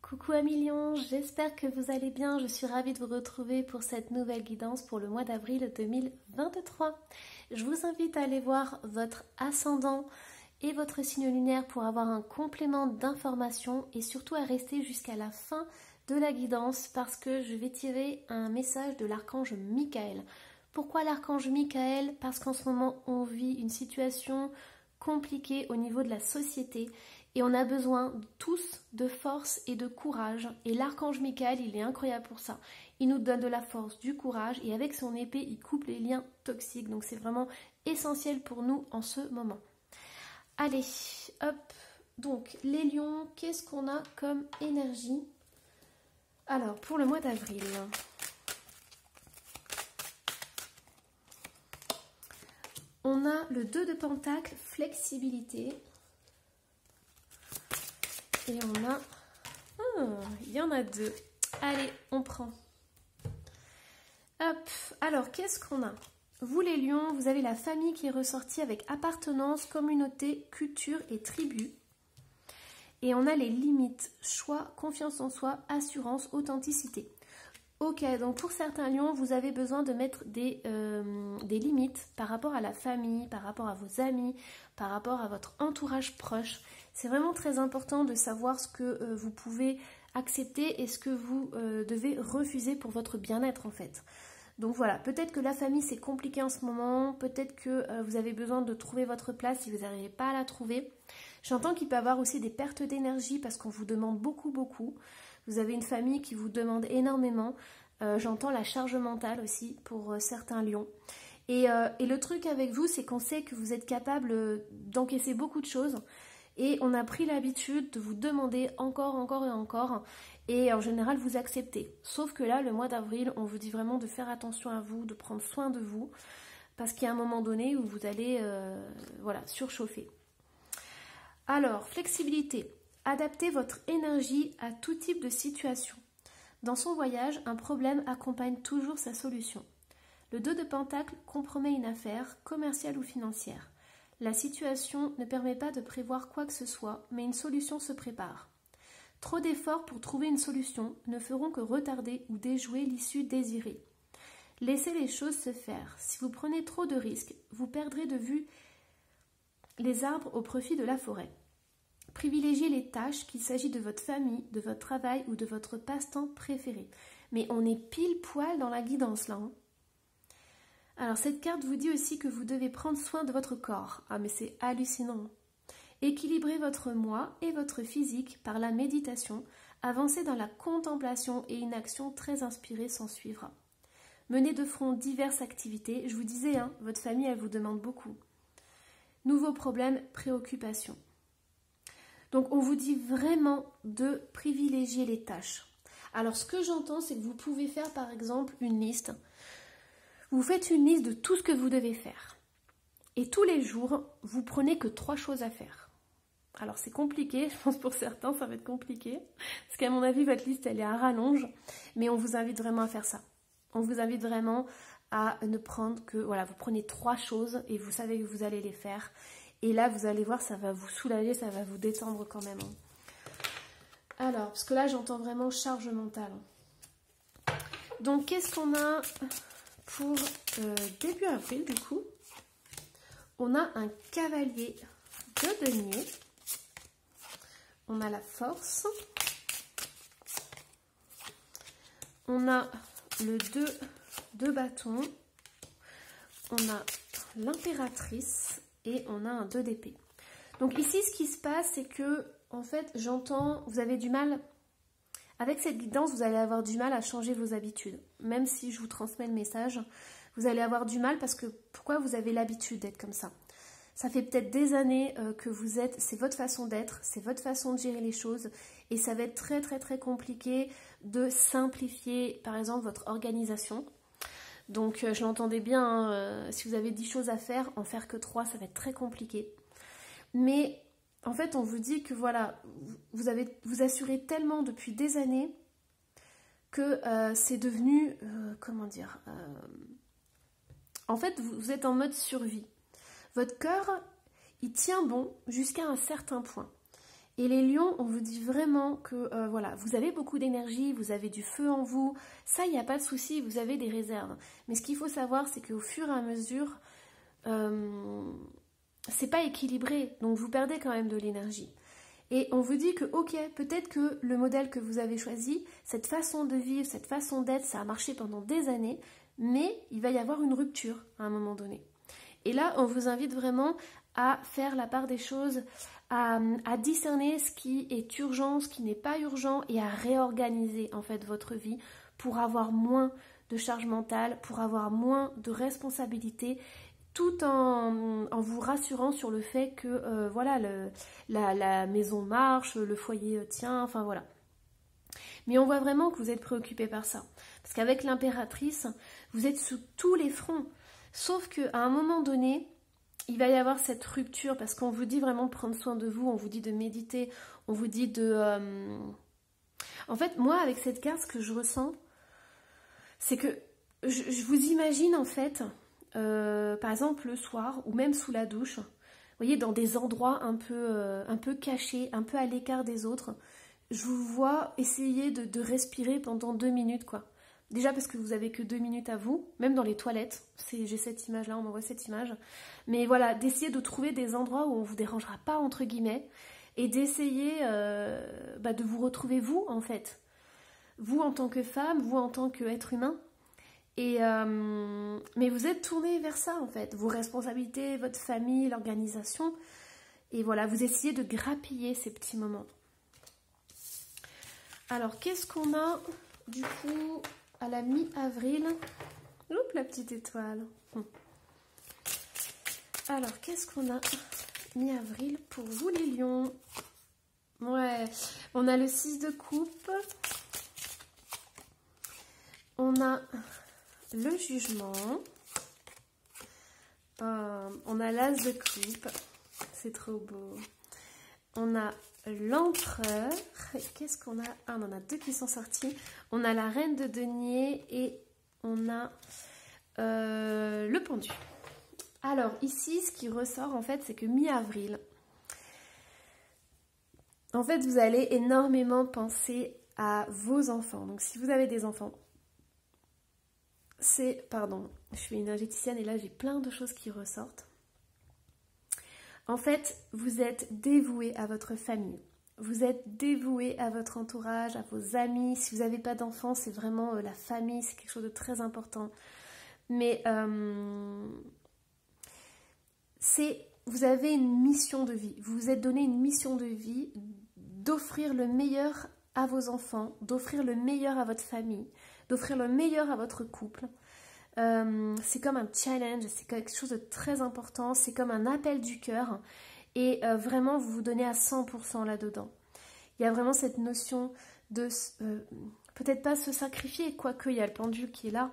Coucou amis lions, j'espère que vous allez bien. Je suis ravie de vous retrouver pour cette nouvelle guidance pour le mois d'avril 2023. Je vous invite à aller voir votre ascendant et votre signe lunaire pour avoir un complément d'informations et surtout à rester jusqu'à la fin de la guidance parce que je vais tirer un message de l'archange Michael. Pourquoi l'archange Michael? Parce qu'en ce moment on vit une situation compliquée au niveau de la société et on a besoin tous de force et de courage. Et l'archange Michael, il est incroyable pour ça. Il nous donne de la force, du courage et avec son épée, il coupe les liens toxiques. Donc c'est vraiment essentiel pour nous en ce moment. Allez, hop. Donc les lions, qu'est-ce qu'on a comme énergie? Alors pour le mois d'avril, on a le 2 de Pentacle, flexibilité. Et on a... il y en a 2. Allez, on prend. Hop. Alors, qu'est-ce qu'on a? Vous les lions, vous avez la famille qui est ressortie avec appartenance, communauté, culture et tribu. Et on a les limites, choix, confiance en soi, assurance, authenticité. Ok, donc pour certains lions, vous avez besoin de mettre des limites par rapport à la famille, par rapport à vos amis, par rapport à votre entourage proche. C'est vraiment très important de savoir ce que vous pouvez accepter et ce que vous devez refuser pour votre bien-être en fait. Donc voilà, peut-être que la famille c'est compliqué en ce moment, peut-être que vous avez besoin de trouver votre place si vous n'arrivez pas à la trouver. J'entends qu'il peut y avoir aussi des pertes d'énergie parce qu'on vous demande beaucoup. Vous avez une famille qui vous demande énormément. J'entends la charge mentale aussi pour certains lions. Et le truc avec vous, c'est qu'on sait que vous êtes capable d'encaisser beaucoup de choses. Et on a pris l'habitude de vous demander encore et encore. Et en général, vous acceptez. Sauf que là, le mois d'avril, on vous dit vraiment de faire attention à vous, de prendre soin de vous. Parce qu'il y a un moment donné où vous allez surchauffer. Alors, flexibilité. Adaptez votre énergie à tout type de situation. Dans son voyage, un problème accompagne toujours sa solution. Le 2 de Pentacle compromet une affaire, commerciale ou financière. La situation ne permet pas de prévoir quoi que ce soit, mais une solution se prépare. Trop d'efforts pour trouver une solution ne feront que retarder ou déjouer l'issue désirée. Laissez les choses se faire. Si vous prenez trop de risques, vous perdrez de vue les arbres au profit de la forêt. Privilégiez les tâches, qu'il s'agit de votre famille, de votre travail ou de votre passe-temps préféré. Mais on est pile poil dans la guidance là. Alors cette carte vous dit aussi que vous devez prendre soin de votre corps. Ah mais c'est hallucinant. Équilibrez votre moi et votre physique par la méditation. Avancez dans la contemplation et une action très inspirée s'en suivra. Menez de front diverses activités. Je vous disais, votre famille elle vous demande beaucoup. Nouveaux problèmes, préoccupations. Donc on vous dit vraiment de privilégier les tâches. Alors ce que j'entends, c'est que vous pouvez faire par exemple une liste. Vous faites une liste de tout ce que vous devez faire. Et tous les jours, vous prenez que 3 choses à faire. Alors c'est compliqué, je pense pour certains ça va être compliqué. Parce qu'à mon avis, votre liste elle est à rallonge. Mais on vous invite vraiment à faire ça. On vous invite vraiment à ne prendre que, vous prenez 3 choses et vous savez que vous allez les faire. Et là, vous allez voir, ça va vous soulager, ça va vous détendre quand même. Alors, parce que là, j'entends vraiment charge mentale. Donc, qu'est-ce qu'on a pour début avril, du coup? On a un cavalier de denier. On a la force. On a le 2 de bâton. On a l'impératrice. Et on a un 2 d'épée. Donc ici, ce qui se passe, c'est que, en fait, j'entends, vous avez du mal, avec cette guidance, vous allez avoir du mal à changer vos habitudes. Même si je vous transmets le message, vous allez avoir du mal parce que, pourquoi vous avez l'habitude d'être comme ça? Ça fait peut-être des années que vous êtes, c'est votre façon d'être, c'est votre façon de gérer les choses. Et ça va être très compliqué de simplifier, par exemple, votre organisation. Donc je l'entendais bien, si vous avez 10 choses à faire, en faire que 3, ça va être très compliqué. Mais en fait, on vous dit que voilà, vous assurez tellement depuis des années que c'est devenu, en fait, vous êtes en mode survie. Votre cœur, il tient bon jusqu'à un certain point. Et les lions, on vous dit vraiment que voilà, vous avez beaucoup d'énergie, vous avez du feu en vous. Ça, il n'y a pas de souci, vous avez des réserves. Mais ce qu'il faut savoir, c'est qu'au fur et à mesure, c'est pas équilibré. Donc vous perdez quand même de l'énergie. Et on vous dit que, ok, peut-être que le modèle que vous avez choisi, cette façon de vivre, cette façon d'être, ça a marché pendant des années, mais il va y avoir une rupture à un moment donné. Et là, on vous invite vraiment à faire la part des choses, à discerner ce qui est urgent, ce qui n'est pas urgent, et à réorganiser en fait votre vie pour avoir moins de charge mentale, pour avoir moins de responsabilités, tout en vous rassurant sur le fait que voilà, la maison marche, le foyer tient, enfin voilà. Mais on voit vraiment que vous êtes préoccupé par ça. Parce qu'avec l'impératrice, vous êtes sous tous les fronts. Sauf qu'à un moment donné, il va y avoir cette rupture parce qu'on vous dit vraiment de prendre soin de vous, on vous dit de méditer, on vous dit de... En fait, moi, avec cette carte, ce que je ressens, c'est que je vous imagine en fait... par exemple le soir ou même sous la douche, vous voyez, dans des endroits un peu cachés, un peu à l'écart des autres, je vous vois essayer de respirer pendant 2 minutes quoi. Déjà parce que vous avez que 2 minutes à vous, même dans les toilettes, j'ai cette image là, on m'envoie cette image, mais voilà, d'essayer de trouver des endroits où on ne vous dérangera pas entre guillemets, et d'essayer de vous retrouver vous en fait, vous en tant que femme, vous en tant qu'être humain. Et mais vous êtes tourné vers ça en fait, vos responsabilités, votre famille, l'organisation. Et voilà, vous essayez de grappiller ces petits moments. Alors, qu'est-ce qu'on a du coup à la mi-avril? Oups, la petite étoile. Alors, qu'est-ce qu'on a mi-avril pour vous les lions? Ouais, on a le 6 de coupe. On a... le jugement, on a l'as de coupe, c'est trop beau, on a l'empereur, qu'est-ce qu'on a? Ah, on en a 2 qui sont sortis, on a la reine de denier et on a le pendu. Alors ici, ce qui ressort en fait, c'est que mi-avril, en fait, vous allez énormément penser à vos enfants. Donc si vous avez des enfants, pardon, je suis énergéticienne et là j'ai plein de choses qui ressortent. En fait, vous êtes dévoué à votre famille. Vous êtes dévoué à votre entourage, à vos amis. Si vous n'avez pas d'enfants, c'est vraiment la famille, c'est quelque chose de très important. Mais vous avez une mission de vie. Vous vous êtes donné une mission de vie d'offrir le meilleur à vos enfants, d'offrir le meilleur à votre famille, d'offrir le meilleur à votre couple. C'est comme un challenge, c'est quelque chose de très important, c'est comme un appel du cœur et vraiment vous vous donnez à 100% là-dedans. Il y a vraiment cette notion de peut-être pas se sacrifier, quoique il y a le pendule qui est là,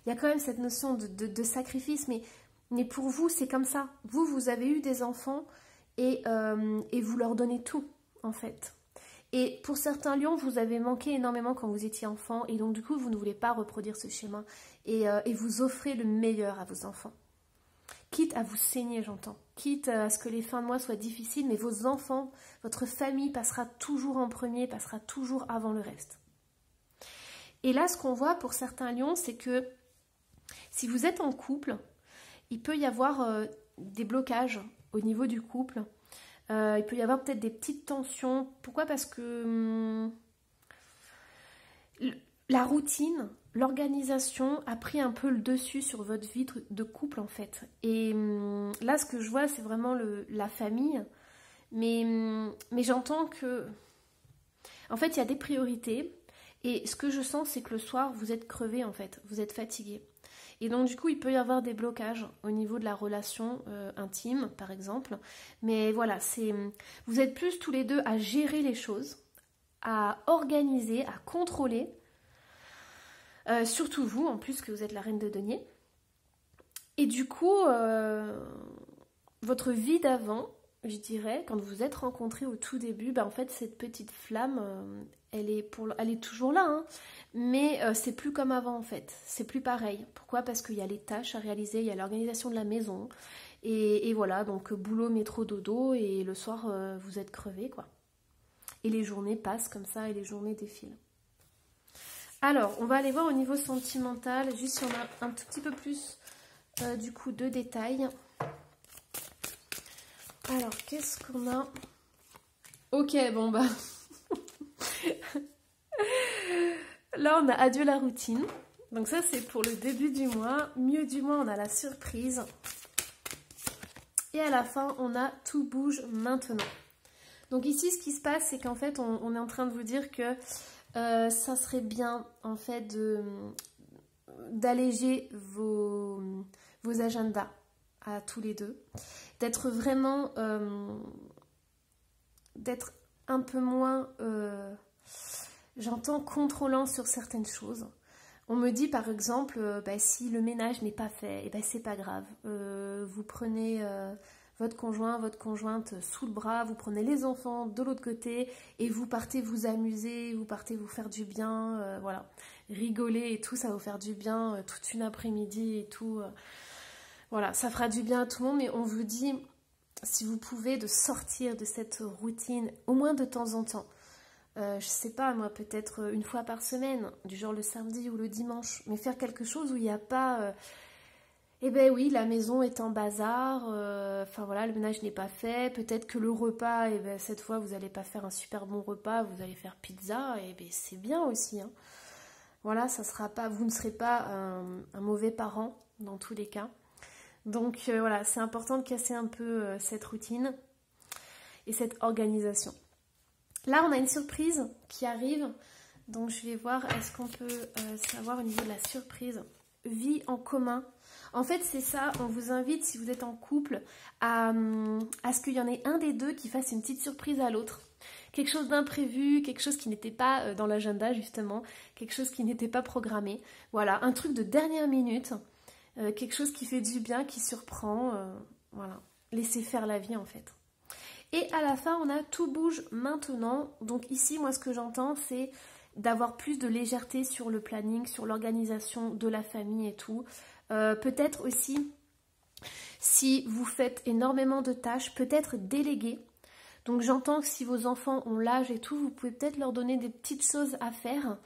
il y a quand même cette notion de sacrifice, mais pour vous c'est comme ça. Vous avez eu des enfants et vous leur donnez tout en fait. Et pour certains lions, vous avez manqué énormément quand vous étiez enfant et donc du coup, vous ne voulez pas reproduire ce schéma et vous offrez le meilleur à vos enfants. Quitte à vous saigner, j'entends. Quitte à ce que les fins de mois soient difficiles, mais vos enfants, votre famille passera toujours en premier, passera toujours avant le reste. Et là, ce qu'on voit pour certains lions, c'est que si vous êtes en couple, il peut y avoir des blocages au niveau du couple. Il peut y avoir peut-être des petites tensions. Pourquoi? Parce que la routine, l'organisation a pris un peu le dessus sur votre vie de couple en fait. Et là, ce que je vois, c'est vraiment la famille. Mais j'entends que... En fait, il y a des priorités. Et ce que je sens, c'est que le soir, vous êtes crevé en fait. Vous êtes fatigué. Et donc du coup, il peut y avoir des blocages au niveau de la relation intime, par exemple. Mais voilà, vous êtes plus tous les deux à gérer les choses, à organiser, à contrôler. Surtout vous, en plus que vous êtes la reine de denier. Et du coup, votre vie d'avant, je dirais, quand vous vous êtes rencontrés au tout début, en fait, cette petite flamme, elle est toujours là, hein, mais c'est plus comme avant en fait, c'est plus pareil. Pourquoi? Parce qu'il y a les tâches à réaliser, il y a l'organisation de la maison, et voilà, donc boulot, métro, dodo, et le soir, vous êtes crevé, quoi. Et les journées passent comme ça et les journées défilent. Alors, on va aller voir au niveau sentimental, juste si on a un tout petit peu plus du coup de détails. Alors, qu'est-ce qu'on a? Ok, bon bah... Là, on a adieu la routine. Donc ça, c'est pour le début du mois. Milieu du mois, on a la surprise. Et à la fin, on a tout bouge maintenant. Donc ici, ce qui se passe, c'est qu'en fait, on est en train de vous dire que ça serait bien, en fait, d'alléger vos agendas à tous les deux. D'être vraiment... d'être un peu moins... j'entends contrôlant sur certaines choses. On me dit par exemple, si le ménage n'est pas fait, et c'est pas grave. Vous prenez votre conjoint, votre conjointe sous le bras, vous prenez les enfants de l'autre côté et vous partez vous amuser, vous partez vous faire du bien, voilà. Rigoler et tout, ça va vous faire du bien toute une après-midi et tout. Voilà, ça fera du bien à tout le monde, mais on vous dit, si vous pouvez, de sortir de cette routine, au moins de temps en temps. Je sais pas, moi, peut-être une fois par semaine, du genre le samedi ou le dimanche, mais faire quelque chose où il n'y a pas... eh ben oui, la maison est en bazar, enfin voilà, le ménage n'est pas fait, peut-être que le repas, eh ben, cette fois, vous n'allez pas faire un super bon repas, vous allez faire pizza, et ben c'est bien aussi, hein. Voilà, ça sera pas, vous ne serez pas un mauvais parent, dans tous les cas. Donc voilà, c'est important de casser un peu cette routine et cette organisation. Là, on a une surprise qui arrive, donc je vais voir, est-ce qu'on peut savoir au niveau de la surprise. Vie en commun. En fait, c'est ça, on vous invite, si vous êtes en couple, à ce qu'il y en ait un des deux qui fasse une petite surprise à l'autre. Quelque chose d'imprévu, quelque chose qui n'était pas dans l'agenda, justement, quelque chose qui n'était pas programmé. Voilà, un truc de dernière minute, quelque chose qui fait du bien, qui surprend, voilà. Laissez faire la vie, en fait. Et à la fin, on a tout bouge maintenant. Donc ici, moi, ce que j'entends, c'est d'avoir plus de légèreté sur le planning, sur l'organisation de la famille et tout. Peut-être aussi, si vous faites énormément de tâches, peut-être déléguer. Donc j'entends que si vos enfants ont l'âge et tout, vous pouvez peut-être leur donner des petites choses à faire.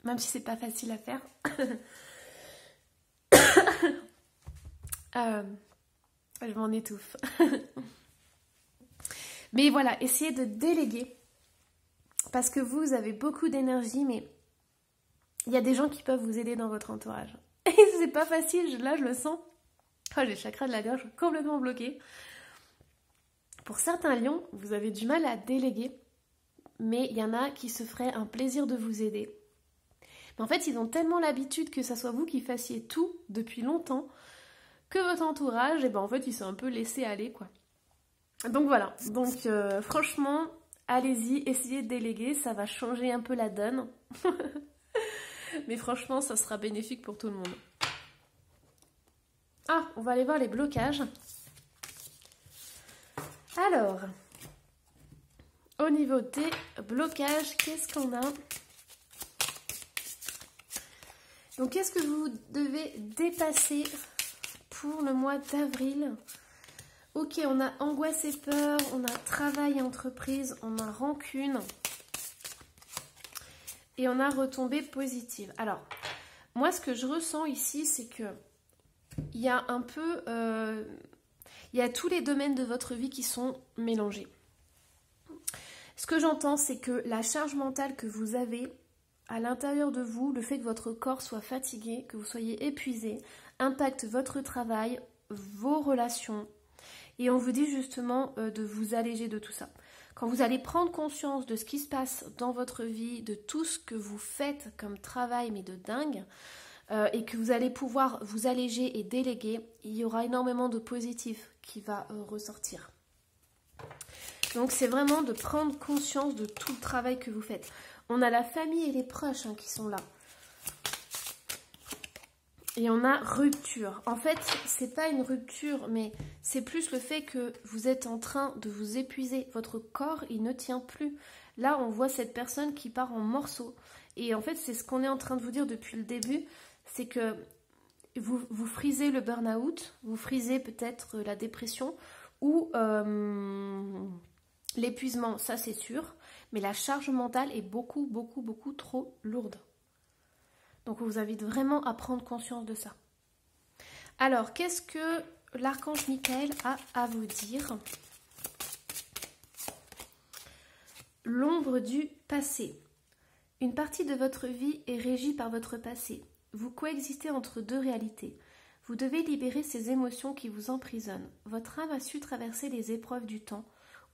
Même si c'est pas facile à faire. Je m'en étouffe. Mais voilà, essayez de déléguer. Parce que vous avez beaucoup d'énergie, mais il y a des gens qui peuvent vous aider dans votre entourage. Et c'est pas facile, là je le sens. Oh, j'ai le chakra de la gorge complètement bloqué. Pour certains lions, vous avez du mal à déléguer. Mais il y en a qui se feraient un plaisir de vous aider. Mais en fait, ils ont tellement l'habitude que ça soit vous qui fassiez tout depuis longtemps que votre entourage, en fait, il s'est un peu laissé aller, quoi. Donc voilà, donc franchement, allez-y, essayez de déléguer, ça va changer un peu la donne. Mais franchement, ça sera bénéfique pour tout le monde. Ah, on va aller voir les blocages. Alors, au niveau des blocages, qu'est-ce qu'on a? Donc, qu'est-ce que vous devez dépasser pour le mois d'avril? Ok, on a angoisse et peur, on a travail et entreprise, on a rancune et on a retombée positive. Alors, moi, ce que je ressens ici, c'est que il y a un peu... il y a tous les domaines de votre vie qui sont mélangés. Ce que j'entends, c'est que la charge mentale que vous avez à l'intérieur de vous, le fait que votre corps soit fatigué, que vous soyez épuisé, impacte votre travail, vos relations. Et on vous dit justement de vous alléger de tout ça. Quand vous allez prendre conscience de ce qui se passe dans votre vie, de tout ce que vous faites comme travail, mais de dingue, et que vous allez pouvoir vous alléger et déléguer, il y aura énormément de positif qui va ressortir. Donc c'est vraiment de prendre conscience de tout le travail que vous faites. On a la famille et les proches qui sont là. Et on a rupture. En fait, c'est pas une rupture, mais c'est plus le fait que vous êtes en train de vous épuiser. Votre corps, il ne tient plus. Là, on voit cette personne qui part en morceaux. Et en fait, c'est ce qu'on est en train de vous dire depuis le début. C'est que vous frisez le burn-out, vous frisez peut-être la dépression, ou l'épuisement, ça c'est sûr, mais la charge mentale est beaucoup, beaucoup, beaucoup trop lourde. Donc on vous invite vraiment à prendre conscience de ça. Alors, qu'est-ce que l'archange Michael a à vous dire? L'ombre du passé. Une partie de votre vie est régie par votre passé. Vous coexistez entre deux réalités. Vous devez libérer ces émotions qui vous emprisonnent. Votre âme a su traverser les épreuves du temps.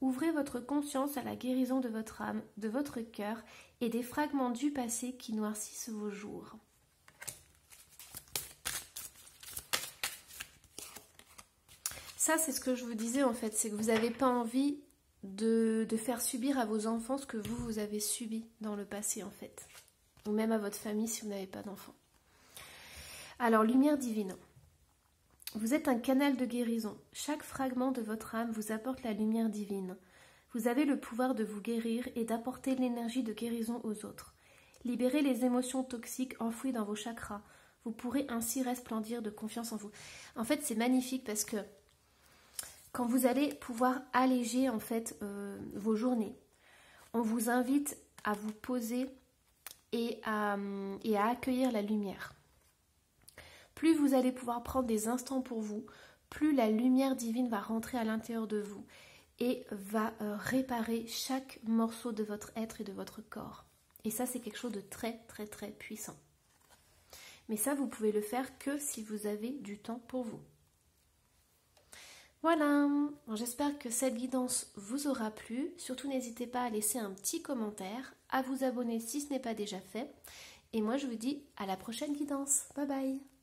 Ouvrez votre conscience à la guérison de votre âme, de votre cœur et des fragments du passé qui noircissent vos jours. Ça, c'est ce que je vous disais en fait, c'est que vous n'avez pas envie de faire subir à vos enfants ce que vous avez subi dans le passé en fait. Ou même à votre famille si vous n'avez pas d'enfants. Alors, lumière divine. Vous êtes un canal de guérison. Chaque fragment de votre âme vous apporte la lumière divine. Vous avez le pouvoir de vous guérir et d'apporter l'énergie de guérison aux autres. Libérez les émotions toxiques enfouies dans vos chakras. Vous pourrez ainsi resplendir de confiance en vous. En fait, c'est magnifique parce que quand vous allez pouvoir alléger en fait vos journées, on vous invite à vous poser et à accueillir la lumière. Plus vous allez pouvoir prendre des instants pour vous, plus la lumière divine va rentrer à l'intérieur de vous et va réparer chaque morceau de votre être et de votre corps. Et ça, c'est quelque chose de très, très, très puissant. Mais ça, vous pouvez le faire que si vous avez du temps pour vous. Voilà, j'espère que cette guidance vous aura plu. Surtout, n'hésitez pas à laisser un petit commentaire, à vous abonner si ce n'est pas déjà fait. Et moi, je vous dis à la prochaine guidance. Bye bye.